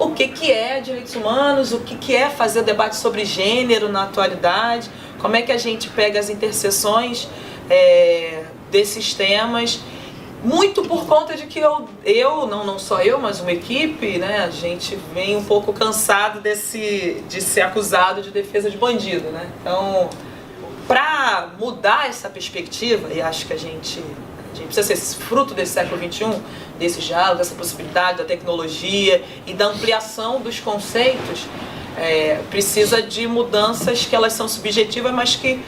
o que é direitos humanos, o que é fazer debate sobre gênero na atualidade, como é que a gente pega as interseções desses temas, muito por conta de que não só eu, mas uma equipe, né, a gente vem um pouco cansado de ser acusado de defesa de bandido, né? Então, para mudar essa perspectiva, e acho que a gente precisa ser fruto desse século XXI, desse diálogo, dessa possibilidade da tecnologia e da ampliação dos conceitos, precisa de mudanças que elas são subjetivas, mas que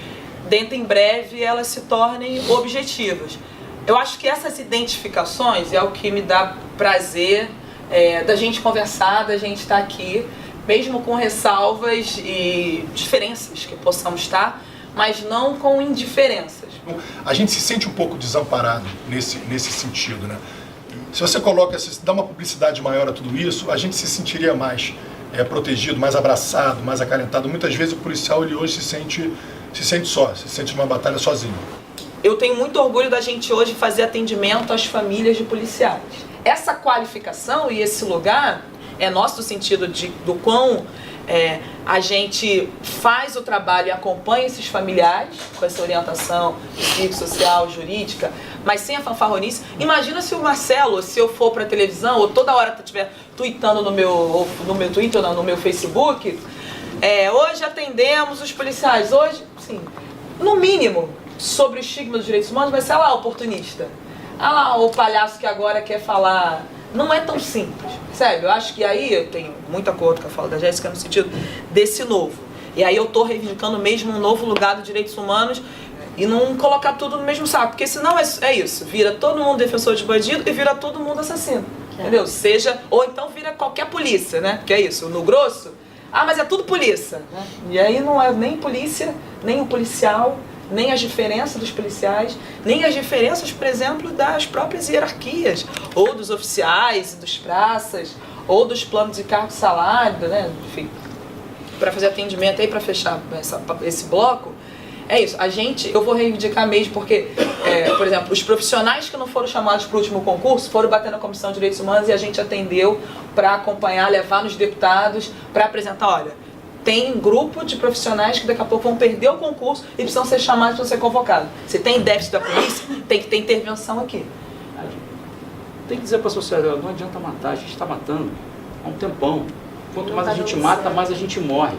dentro em breve elas se tornem objetivas. Eu acho que essas identificações é o que me dá prazer da gente conversar, da gente estar aqui, mesmo com ressalvas e diferenças que possamos estar, mas não com indiferenças. A gente se sente um pouco desamparado nesse sentido, né? Se você dá uma publicidade maior a tudo isso, a gente se sentiria mais protegido, mais abraçado, mais acalentado. Muitas vezes o policial ele hoje se sente só, se sente numa batalha sozinho. Eu tenho muito orgulho da gente hoje fazer atendimento às famílias de policiais. Essa qualificação e esse lugar é nosso no sentido do quão a gente faz o trabalho e acompanha esses familiares com essa orientação psicossocial, jurídica, mas sem a fanfarronice. Imagina se o Marcelo, se eu for para televisão ou toda hora estiver tweetando no meu Twitter ou no meu Facebook, hoje atendemos os policiais, hoje, sim, no mínimo, sobre o estigma dos direitos humanos, vai ser lá o oportunista. Lá o palhaço que agora quer falar. Não é tão simples, sério. Eu acho que aí eu tenho muito acordo com a fala da Jéssica no sentido desse novo. E aí eu estou reivindicando mesmo um novo lugar dos direitos humanos e não colocar tudo no mesmo saco, porque senão é isso, vira todo mundo defensor de bandido e vira todo mundo assassino, entendeu? Ou então vira qualquer polícia, né? Que é isso, no grosso, mas é tudo polícia, né? E aí não é nem polícia, nem o policial, nem as diferenças dos policiais, nem as diferenças, por exemplo, das próprias hierarquias, ou dos oficiais, dos praças, ou dos planos de cargo e salário, né? Enfim, para fazer atendimento aí, para fechar esse bloco, é isso. Eu vou reivindicar mesmo porque, por exemplo, os profissionais que não foram chamados para o último concurso foram bater na Comissão de Direitos Humanos e a gente atendeu para acompanhar, levar nos deputados, para apresentar, olha, tem um grupo de profissionais que daqui a pouco vão perder o concurso e precisam ser chamados para ser convocados. Se tem déficit da polícia, tem que ter intervenção aqui. Tem que dizer para a sociedade, não adianta matar, a gente está matando há um tempão. Quanto mais a gente mata, mais a gente morre.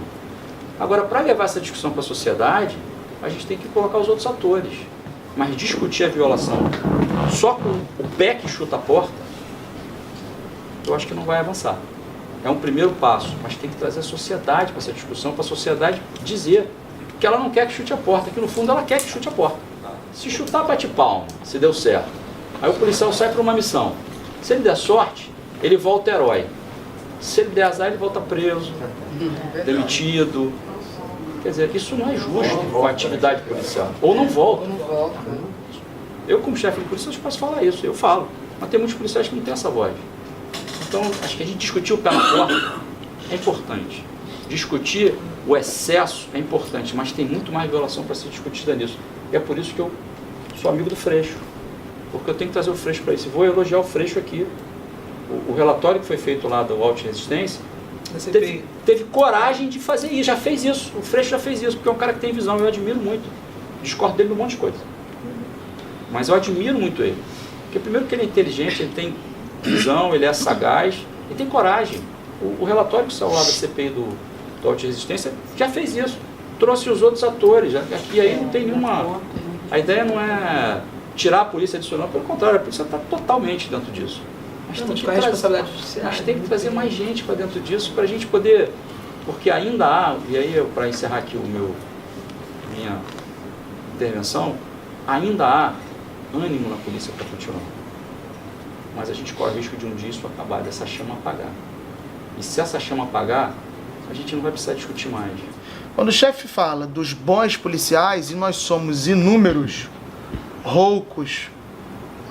Agora, para levar essa discussão para a sociedade, a gente tem que colocar os outros atores. Mas discutir a violação só com o pé que chuta a porta, eu acho que não vai avançar. É um primeiro passo, mas tem que trazer a sociedade para essa discussão, para a sociedade dizer que ela não quer que chute a porta, que no fundo ela quer que chute a porta. Se chutar, bate palma, se deu certo. Aí o policial sai para uma missão. Se ele der sorte, ele volta herói. Se ele der azar, ele volta preso, demitido. Quer dizer, isso não é justo com a atividade policial. Ou não volta. Eu, como chefe de polícia, eu posso falar isso, eu falo. Mas tem muitos policiais que não têm essa voz. Então, acho que a gente discutir o pé na porta é importante. Discutir o excesso é importante, mas tem muito mais violação para ser discutida nisso. E é por isso que eu sou amigo do Freixo. Porque eu tenho que trazer o Freixo para isso. Vou elogiar o Freixo aqui. O relatório que foi feito lá do Auto Resistência teve coragem de fazer isso, já fez isso. O Freixo já fez isso, porque é um cara que tem visão, eu admiro muito. Discordo dele de um monte de coisa. Mas eu admiro muito ele. Porque primeiro que ele é inteligente, ele tem visão, ele é sagaz, ele tem coragem. O relatório que saiu lá da CPI do Auto Resistência já fez isso. Trouxe os outros atores. E aí não tem nenhuma... A ideia não é tirar a polícia adicional, pelo contrário, a polícia está totalmente dentro disso. Mas tem que responsabilidade judiciária. Mas tem que trazer mais gente para dentro disso, para a gente poder... Porque ainda há, e aí para encerrar aqui minha intervenção, ainda há ânimo na polícia para continuar. Mas a gente corre o risco de um dia isso acabar, dessa chama apagar. E se essa chama apagar, a gente não vai precisar discutir mais. Quando o chefe fala dos bons policiais, e nós somos inúmeros, roucos,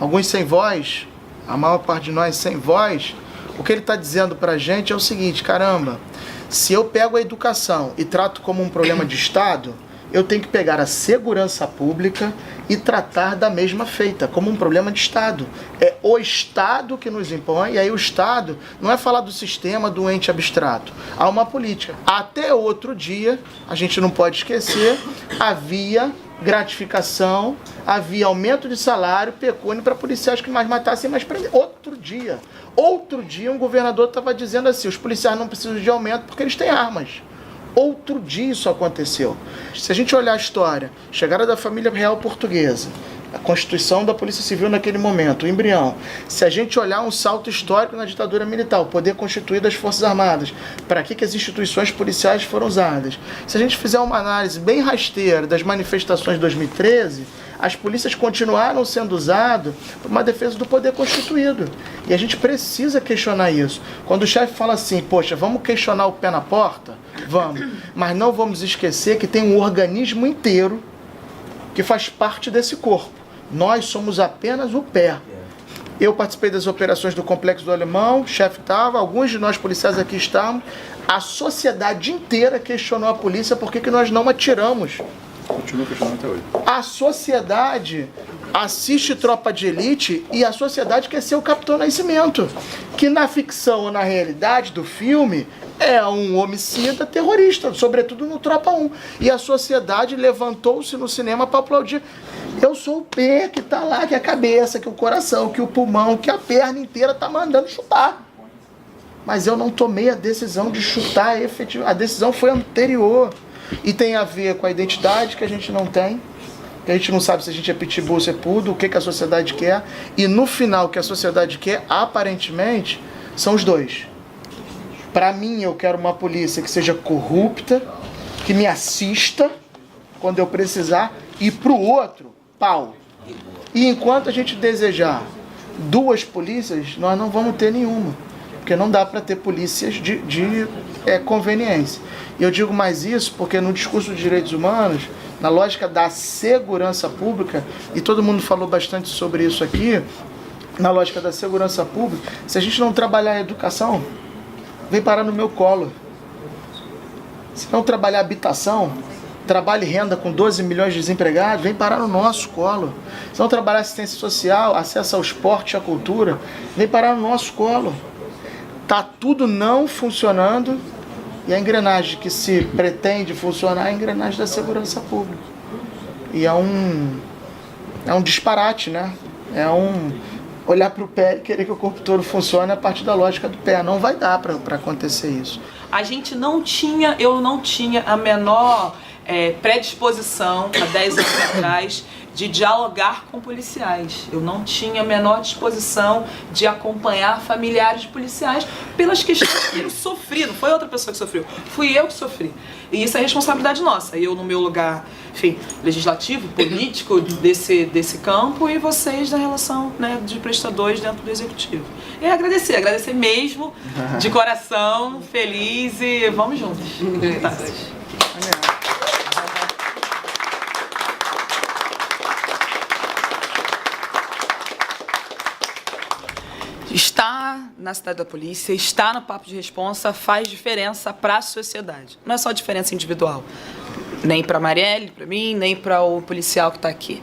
alguns sem voz, a maior parte de nós sem voz, o que ele está dizendo para a gente é o seguinte: caramba, se eu pego a educação e trato como um problema de Estado, eu tenho que pegar a segurança pública e tratar da mesma feita, como um problema de Estado. É o Estado que nos impõe, e aí o Estado não é falar do sistema, do ente abstrato. Há uma política. Até outro dia, a gente não pode esquecer, havia gratificação, havia aumento de salário, pecúnio para policiais que mais matassem, mais prendessem. Outro dia um governador estava dizendo assim, os policiais não precisam de aumento porque eles têm armas. Outro dia isso aconteceu. Se a gente olhar a história, chegada da família real portuguesa, a constituição da Polícia Civil naquele momento, o embrião. Se a gente olhar um salto histórico na ditadura militar, o poder constituído das Forças Armadas, para que as instituições policiais foram usadas. Se a gente fizer uma análise bem rasteira das manifestações de 2013, as polícias continuaram sendo usadas para uma defesa do poder constituído. E a gente precisa questionar isso. Quando o chefe fala assim, poxa, vamos questionar o pé na porta? Vamos. Mas não vamos esquecer que tem um organismo inteiro que faz parte desse corpo. Nós somos apenas o pé. Eu participei das operações do Complexo do Alemão, o chefe estava, alguns de nós policiais aqui estávamos. A sociedade inteira questionou a polícia por que nós não atiramos. Continua questionando até hoje. A sociedade assiste Tropa de Elite e a sociedade quer ser o Capitão Nascimento, que na ficção ou na realidade do filme é um homicida terrorista, sobretudo no Tropa 1. E a sociedade levantou-se no cinema para aplaudir. Eu sou o pé que está lá, que é a cabeça, que é o coração, que o pulmão, que a perna inteira está mandando chutar. Mas eu não tomei a decisão de chutar efetivamente. A decisão foi anterior. E tem a ver com a identidade que a gente não tem, que a gente não sabe se a gente é pitbull ou se é poodle, o que a sociedade quer. E no final, o que a sociedade quer, aparentemente, são os dois. Para mim, eu quero uma polícia que seja corrupta, que me assista quando eu precisar, e pro outro, pau. E enquanto a gente desejar duas polícias, nós não vamos ter nenhuma. Porque não dá para ter polícias de conveniência. E eu digo mais isso porque no discurso de direitos humanos, na lógica da segurança pública, e todo mundo falou bastante sobre isso aqui, na lógica da segurança pública, se a gente não trabalhar a educação, vem parar no meu colo. Se não trabalhar a habitação, trabalho e renda com 12 milhões de desempregados, vem parar no nosso colo. Se não trabalhar assistência social, acesso ao esporte e à cultura, vem parar no nosso colo. Está tudo não funcionando e a engrenagem que se pretende funcionar é a engrenagem da segurança pública. E é um disparate, né? É olhar para o pé e querer que o corpo todo funcione a partir da lógica do pé. Não vai dar para acontecer isso. Eu não tinha a menor predisposição, há 10 anos atrás, de dialogar com policiais. Eu não tinha a menor disposição de acompanhar familiares de policiais pelas questões que eu sofri. Não foi outra pessoa que sofreu, fui eu que sofri. E isso é responsabilidade nossa. Eu no meu lugar, enfim, legislativo, político desse campo, e vocês na relação, né, de prestadores dentro do executivo. E agradecer mesmo, de coração, feliz, e vamos juntos. Estar na cidade da polícia, estar no Papo de Responsa faz diferença para a sociedade. Não é só diferença individual, nem para a Marielle, para mim, nem para o policial que está aqui.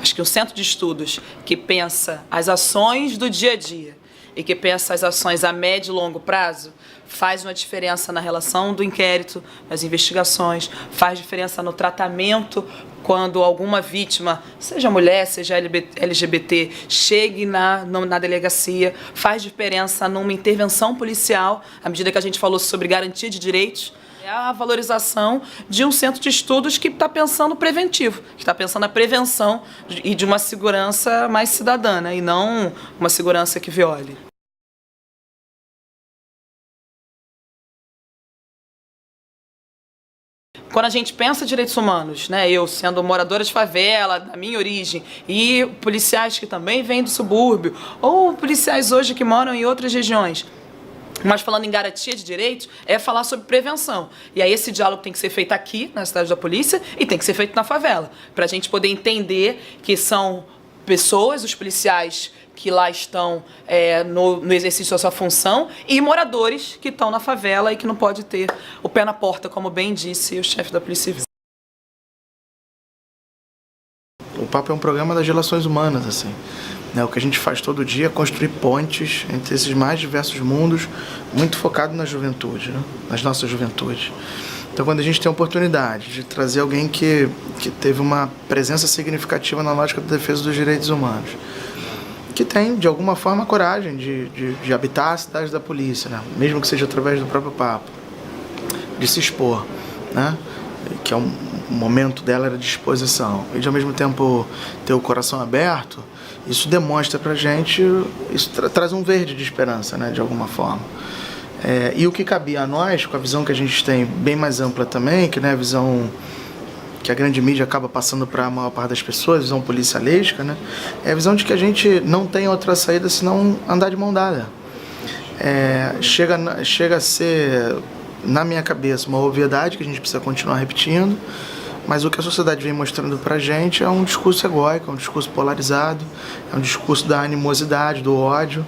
Acho que o centro de estudos que pensa as ações do dia a dia e que pensa as ações a médio e longo prazo faz uma diferença na relação do inquérito, nas investigações, faz diferença no tratamento quando alguma vítima, seja mulher, seja LGBT, chegue na delegacia, faz diferença numa intervenção policial, à medida que a gente falou sobre garantia de direitos. É a valorização de um centro de estudos que está pensando preventivo, que está pensando na prevenção e de uma segurança mais cidadã, né, e não uma segurança que viole. Quando a gente pensa em direitos humanos, né, eu sendo moradora de favela, da minha origem, e policiais que também vêm do subúrbio, ou policiais hoje que moram em outras regiões, mas falando em garantia de direitos, é falar sobre prevenção. E aí esse diálogo tem que ser feito aqui, na cidade da polícia, e tem que ser feito na favela, para a gente poder entender que são pessoas, os policiais que lá estão no exercício da sua função, e moradores que estão na favela e que não pode ter o pé na porta, como bem disse o chefe da Polícia Civil. O Papo é um programa das relações humanas, assim. Né? O que a gente faz todo dia é construir pontes entre esses mais diversos mundos, muito focado na juventude, né? Nas nossas juventudes. Então, quando a gente tem a oportunidade de trazer alguém que teve uma presença significativa na lógica da defesa dos direitos humanos, que tem, de alguma forma, a coragem de habitar a cidade da polícia, né? Mesmo que seja através do próprio Papo, de se expor, né? Que é um momento dela era de exposição, e de ao mesmo tempo ter o coração aberto, isso demonstra pra gente, isso traz um verde de esperança, né? De alguma forma. E o que cabia a nós, com a visão que a gente tem bem mais ampla também, que é a visão que a grande mídia acaba passando para a maior parte das pessoas, a visão policialesca, né? É a visão de que a gente não tem outra saída senão andar de mão dada. Chega a ser, na minha cabeça, uma obviedade que a gente precisa continuar repetindo, mas o que a sociedade vem mostrando para a gente é um discurso egóico, é um discurso polarizado, é um discurso da animosidade, do ódio.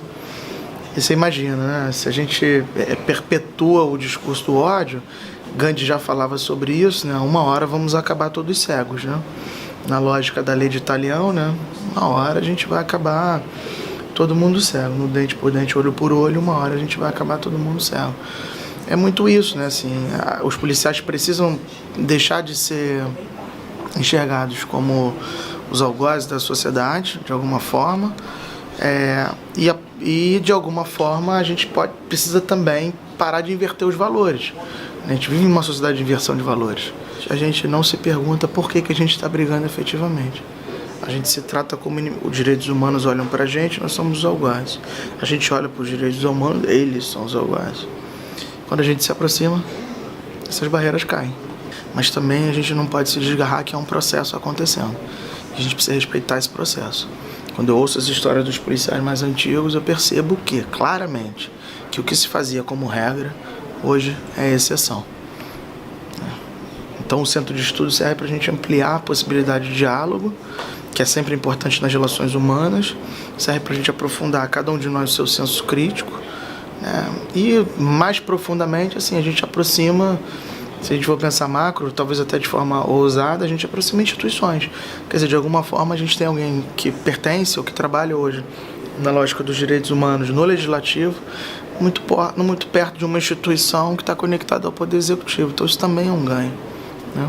E você imagina, né? Se a gente perpetua o discurso do ódio, Gandhi já falava sobre isso, né? Uma hora vamos acabar todos cegos, né? Na lógica da lei de Talião, né? Uma hora a gente vai acabar todo mundo cego, no dente por dente, olho por olho, uma hora a gente vai acabar todo mundo cego. É muito isso, né? Assim, os policiais precisam deixar de ser enxergados como os algozes da sociedade, de alguma forma, e de alguma forma a gente precisa também parar de inverter os valores. A gente vive em uma sociedade de inversão de valores. A gente não se pergunta por que a gente está brigando efetivamente. A gente se trata como os direitos humanos olham para a gente, nós somos os algozes. A gente olha para os direitos humanos, eles são os algozes. Quando a gente se aproxima, essas barreiras caem. Mas também a gente não pode se desgarrar que é um processo acontecendo. A gente precisa respeitar esse processo. Quando eu ouço as histórias dos policiais mais antigos, eu percebo que, claramente, que o que se fazia como regra, hoje é exceção. Então o centro de estudo serve para a gente ampliar a possibilidade de diálogo, que é sempre importante nas relações humanas, serve para a gente aprofundar cada um de nós o seu senso crítico, né? E mais profundamente, assim, a gente aproxima, se a gente for pensar macro, talvez até de forma ousada, a gente aproxima instituições. Quer dizer, de alguma forma a gente tem alguém que pertence ou que trabalha hoje na lógica dos direitos humanos no legislativo, muito perto de uma instituição que está conectada ao poder executivo. Então isso também é um ganho, né?